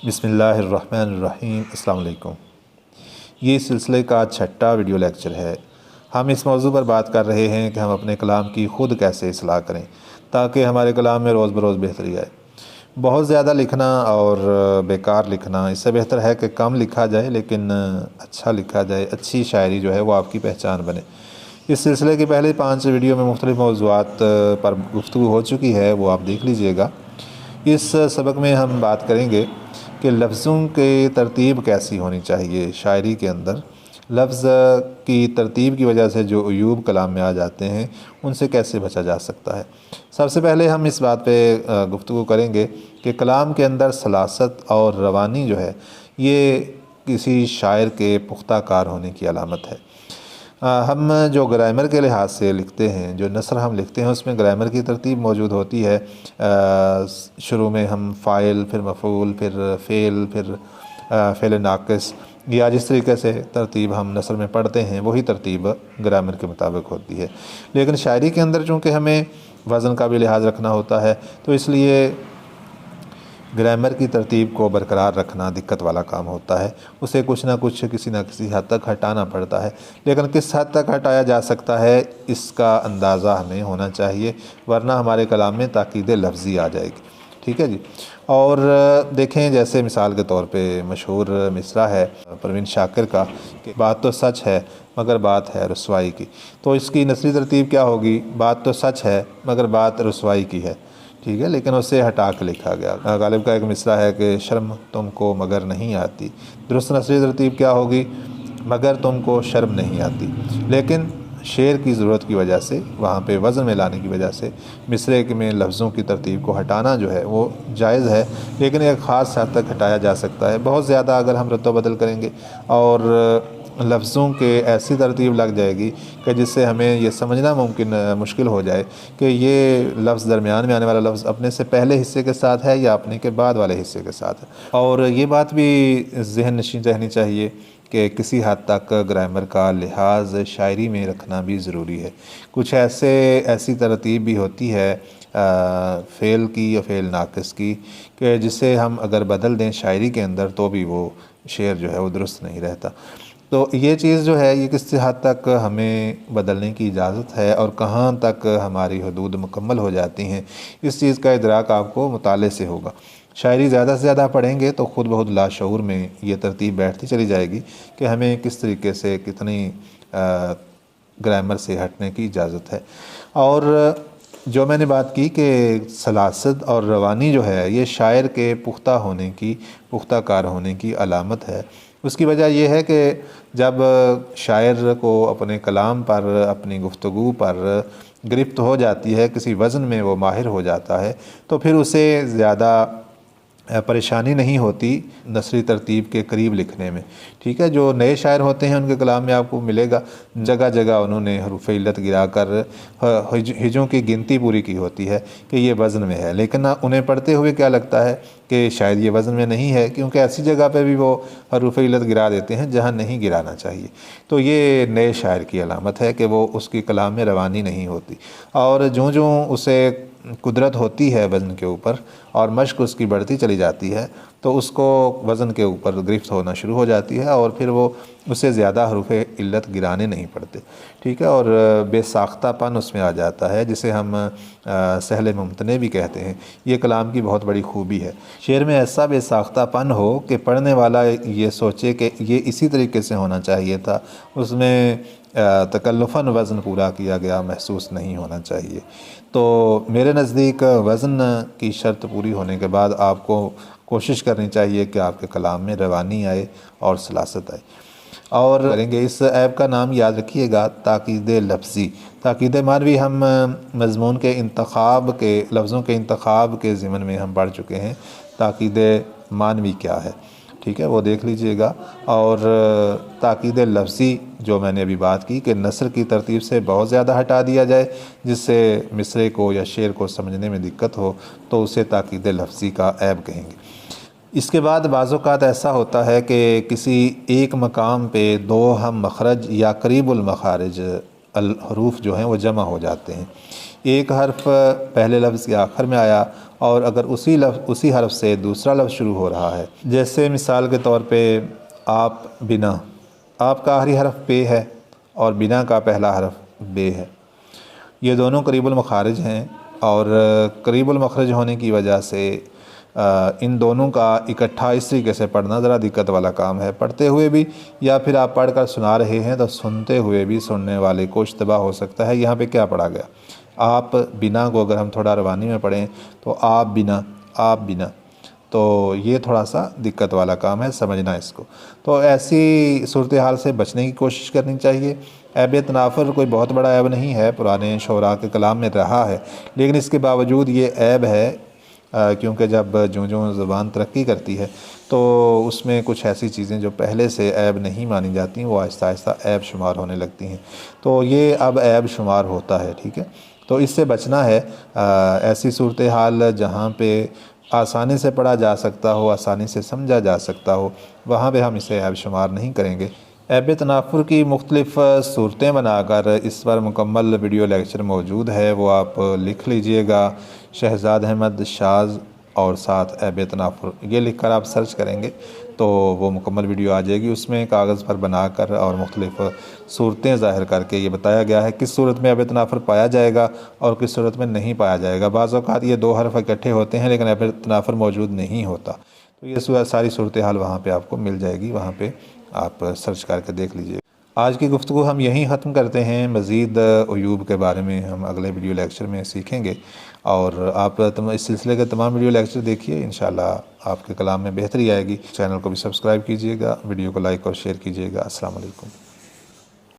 بسم اللہ الرحمن الرحیم۔ السلام علیکم۔ یہ سلسلے کا چھٹا ویڈیو لیکچر ہے۔ ہم اس موضوع پر بات کر رہے ہیں کہ ہم اپنے کلام کی خود کیسے اصلاح کریں تاکہ ہمارے کلام میں روز بروز بہتری آئے۔ بہت زیادہ لکھنا اور بیکار لکھنا اس سے بہتر ہے کہ کم لکھا جائے لیکن اچھا لکھا جائے، اچھی شاعری جو ہے وہ آپ کی پہچان بنے۔ اس سلسلے کی پہلے 5 ویڈیو میں مختلف موضوعات پر گفتگو ہو چکی ہے، وہ آپ دیکھ لیجئے گا۔ اس سبق میں ہم بات کریں گے کہ لفظوں کی ترتیب کیسی ہونی چاہیے۔ شاعری کے اندر لفظ کی ترتیب کی وجہ سے جو عیوب کلام میں آ جاتے ہیں ان سے کیسے بچا جا سکتا ہے۔ سب سے پہلے ہم اس بات پہ گفتگو کریں گے کہ کلام کے اندر سلاست اور روانی جو ہے یہ کسی شاعر کے پختہ کار ہونے کی علامت ہے۔ ہم جو گرامر کے لحاظ سے لکھتے ہیں، جو نثر ہم لکھتے ہیں اس میں گرامر کی ترتیب موجود ہوتی ہے۔ شروع میں ہم فاعل، پھر مفعول، پھر فعل، پھر فعل ناقص، یا جس طریقے سے ترتیب ہم نثر میں پڑھتے ہیں وہی ترتیب گرامر کے مطابق ہوتی ہے۔ لیکن شاعری کے اندر چونکہ ہمیں وزن کا بھی لحاظ رکھنا ہوتا ہے تو اس لیے گرامر کی ترتیب کو برقرار رکھنا دقت والا کام ہوتا ہے۔ اسے کچھ نہ کچھ کسی نہ کسی حد تک ہٹانا پڑتا ہے، لیکن کس حد تک ہٹایا جا سکتا ہے اس کا اندازہ ہمیں ہونا چاہیے، ورنہ ہمارے کلام میں تاکید لفظی آ جائے گی۔ ٹھیک ہے جی۔ اور دیکھیں جیسے مثال کے طور پہ مشہور مصرع ہے پروین شاکر کا کہ بات تو سچ ہے مگر بات ہے رسوائی کی، تو اس کی نثری ترتیب کیا ہوگی؟ بات تو سچ ہے مگر بات رسوائی کی ہے، ٹھیک ہے، لیکن اسے ہٹا کے لکھا گیا۔ غالب کا ایک مصرع ہے کہ شرم تم کو مگر نہیں آتی، درست نثری ترتیب کیا ہوگی؟ مگر تم کو شرم نہیں آتی، لیکن شعر کی ضرورت کی وجہ سے، وہاں پہ وزن میں لانے کی وجہ سے مصرعے میں لفظوں کی ترتیب کو ہٹانا جو ہے وہ جائز ہے، لیکن ایک خاص حد تک ہٹایا جا سکتا ہے۔ بہت زیادہ اگر ہم رد و بدل کریں گے اور لفظوں کے ایسی ترتیب لگ جائے گی کہ جس سے ہمیں یہ سمجھنا مشکل ہو جائے کہ یہ لفظ درمیان میں آنے والا لفظ اپنے سے پہلے حصے کے ساتھ ہے یا اپنے کے بعد والے حصے کے ساتھ ہے۔ اور یہ بات بھی ذہن نشین رہنی چاہیے کہ کسی حد تک گرامر کا لحاظ شاعری میں رکھنا بھی ضروری ہے۔ کچھ ایسی ترتیب بھی ہوتی ہے فعل کی یا فعل ناقص کی کہ جسے ہم اگر بدل دیں شاعری کے اندر تو بھی وہ شعر جو ہے وہ درست نہیں رہتا۔ تو یہ چیز جو ہے یہ کس حد تک ہمیں بدلنے کی اجازت ہے اور کہاں تک ہماری حدود مکمل ہو جاتی ہیں، اس چیز کا ادراک آپ کو مطالعے سے ہوگا۔ شاعری زیادہ سے زیادہ پڑھیں گے تو خود بخود لاشعور میں یہ ترتیب بیٹھتی چلی جائے گی کہ ہمیں کس طریقے سے کتنی گرامر سے ہٹنے کی اجازت ہے۔ اور جو میں نے بات کی کہ سلاست اور روانی جو ہے یہ شاعر کے پختہ کار ہونے کی علامت ہے۔ اس کی وجہ یہ ہے کہ جب شاعر کو اپنے کلام پر، اپنی گفتگو پر گرفت ہو جاتی ہے، کسی وزن میں وہ ماہر ہو جاتا ہے تو پھر اسے زیادہ پریشانی نہیں ہوتی نثری ترتیب کے قریب لکھنے میں۔ ٹھیک ہے، جو نئے شاعر ہوتے ہیں ان کے کلام میں آپ کو ملے گا جگہ جگہ انہوں نے حروف علت گرا کر ہجوں کی گنتی پوری کی ہوتی ہے کہ یہ وزن میں ہے، لیکن انہیں پڑھتے ہوئے کیا لگتا ہے کہ شاید یہ وزن میں نہیں ہے، کیونکہ ایسی جگہ پہ بھی وہ حروف علت گرا دیتے ہیں جہاں نہیں گرانا چاہیے۔ تو یہ نئے شاعر کی علامت ہے کہ وہ اس کی کلام میں روانی نہیں ہوتی، اور جوں اسے قدرت ہوتی ہے وزن کے اوپر اور مشق اس کی بڑھتی چلی جاتی ہے تو اس کو وزن کے اوپر گرفت ہونا شروع ہو جاتی ہے اور پھر وہ اسے زیادہ حروف علت گرانے نہیں پڑتے۔ ٹھیک ہے، اور بے ساختہ پن اس میں آ جاتا ہے جسے ہم سہل ممتنع بھی کہتے ہیں۔ یہ کلام کی بہت بڑی خوبی ہے، شعر میں ایسا بے ساختہ پن ہو کہ پڑھنے والا یہ سوچے کہ یہ اسی طریقے سے ہونا چاہیے تھا، اس میں تکلفاً وزن پورا کیا گیا محسوس نہیں ہونا چاہیے۔ تو میرے نزدیک وزن کی شرط پوری ہونے کے بعد آپ کو کوشش کرنی چاہیے کہ آپ کے کلام میں روانی آئے اور سلاست آئے۔ اور کریں گے اس ایپ کا نام یاد رکھیے گا تاکید لفظی۔ تاکید معنوی ہم مضمون کے انتخاب کے لفظوں کے انتخاب کے ضمن میں ہم پڑھ چکے ہیں، تاکید معنوی کیا ہے، ٹھیک ہے، وہ دیکھ لیجئے گا۔ اور تاکید لفظی جو میں نے ابھی بات کی کہ نثر کی ترتیب سے بہت زیادہ ہٹا دیا جائے جس سے مصرعے کو یا شعر کو سمجھنے میں دقت ہو تو اسے تاکید لفظی کا عیب کہیں گے۔ اس کے بعد بعض اوقات ایسا ہوتا ہے کہ کسی ایک مقام پہ 2 ہم مخرج یا قریب المخارج الحروف جو ہیں وہ جمع ہو جاتے ہیں۔ ایک حرف پہلے لفظ کے آخر میں آیا اور اگر اسی حرف سے دوسرا لفظ شروع ہو رہا ہے، جیسے مثال کے طور پہ آپ بنا، آپ کا آخری حرف پے ہے اور بنا کا پہلا حرف بے ہے، یہ دونوں قریب المخارج ہیں اور قریب المخرج ہونے کی وجہ سے ان دونوں کا اکٹھا اس طریقے سے پڑھنا ذرا دقت والا کام ہے۔ پڑھتے ہوئے بھی یا پھر آپ پڑھ کر سنا رہے ہیں تو سنتے ہوئے بھی سننے والے کو اشتباہ ہو سکتا ہے یہاں پہ کیا پڑھا گیا۔ آپ بنا کو اگر ہم تھوڑا روانی میں پڑھیں تو آپ بنا، تو یہ تھوڑا سا دقت والا کام ہے، سمجھنا اس کو۔ تو ایسی صورتحال سے بچنے کی کوشش کرنی چاہیے۔ عیب تنافر کوئی بہت بڑا عیب نہیں ہے، پرانے شعراء کے کلام میں رہا ہے، لیکن اس کے باوجود یہ عیب ہے کیونکہ جب جوں زبان ترقی کرتی ہے تو اس میں کچھ ایسی چیزیں جو پہلے سے عیب نہیں مانی جاتی وہ آہستہ آہستہ عیب شمار ہونے لگتی ہیں، تو یہ اب عیب شمار ہوتا ہے، ٹھیک ہے۔ تو اس سے بچنا ہے۔ ایسی صورتحال جہاں پہ آسانی سے پڑھا جا سکتا ہو، آسانی سے سمجھا جا سکتا ہو، وہاں پہ ہم اسے عیب شمار نہیں کریں گے۔ عیب تنافر کی مختلف صورتیں بنا کر اس پر مکمل ویڈیو لیکچر موجود ہے، وہ آپ لکھ لیجئے گا، شہزاد احمد شاذ اور ساتھ عیب تنافر، یہ لکھ کر آپ سرچ کریں گے تو وہ مکمل ویڈیو آ جائے گی۔ اس میں کاغذ پر بنا کر اور مختلف صورتیں ظاہر کر کے یہ بتایا گیا ہے کس صورت میں عیب تنافر پایا جائے گا اور کس صورت میں نہیں پایا جائے گا۔ بعض اوقات یہ دو حرف اکٹھے ہوتے ہیں لیکن عیب تنافر موجود نہیں ہوتا، تو یہ ساری صورتحال وہاں پہ آپ کو مل جائے گی، وہاں پہ آپ سرچ کر کے دیکھ لیجئے۔ آج کی گفتگو ہم یہیں ختم کرتے ہیں، مزید عیوب کے بارے میں ہم اگلے ویڈیو لیکچر میں سیکھیں گے، اور آپ اس سلسلے کے تمام ویڈیو لیکچر دیکھیے، انشاءاللہ آپ کے کلام میں بہتری آئے گی۔ چینل کو بھی سبسکرائب کیجئے گا، ویڈیو کو لائک اور شیئر کیجئے گا۔ السلام علیکم۔